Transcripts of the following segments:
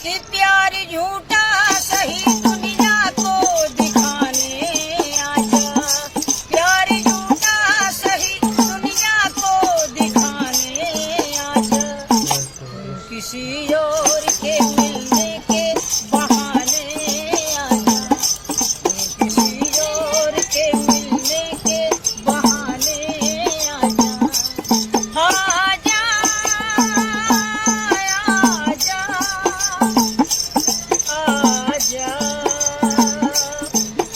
कि प्यार झूठा सही दुनिया को दिखाने आजा, प्यार झूठा सही दुनिया को दिखाने आजा, किसी और के मिलने के बहाने आजा, किसी और के मिलने के बहाने आजा, आजा आजा आजा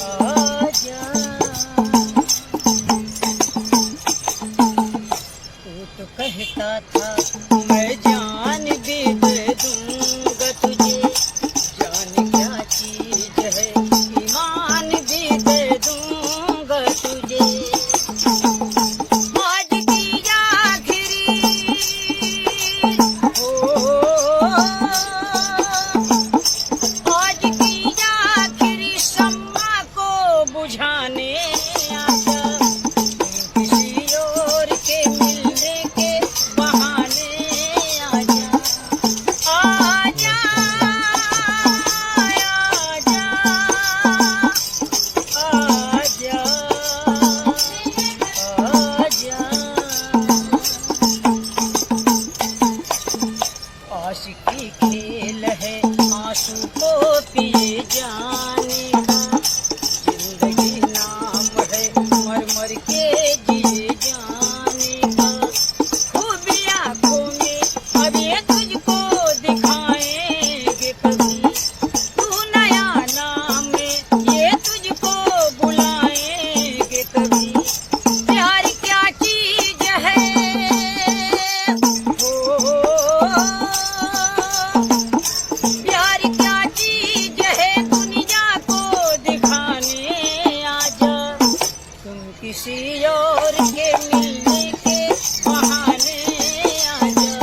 आजा। तू तो कहता था मैं जान भी दे दूंगा तुझे, जान क्या चीज है ईमान भी दे दूंगा तुझे, आज की आखिरी आज की आखिरी शम्मा को बुझाने आजा, किसी और के मिलने के बहाने आजा, आजा आजा आजा आजा। आशिकी खेल है आंसू को पिए जाने का, जिंदगी नाम है मर मर के जिए जाने का, खूबी आंखों में अब ये तुझको दिखाएंगे कभी, तू नया नाम में ये तुझको बुलाएंगे कभी, प्यार क्या चीज है प्यार क्या चीज है दुनिया को दिखाने आजा, तुम किसी और के मिलने के बहाने आजा,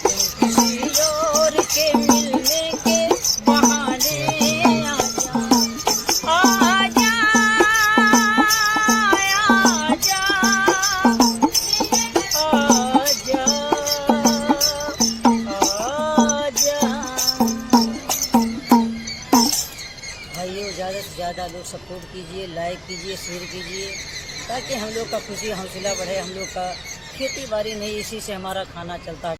तुम किसी और के मिलने के बहाने आजा, आजा आजा आजा आजा। भाइयों, ज़्यादा से ज़्यादा लोग सपोर्ट कीजिए, लाइक कीजिए, शेयर कीजिए, ताकि हम लोग का खुशी हौसला बढ़े। हम लोग का खेती बाड़ी नहीं, इसी से हमारा खाना चलता है।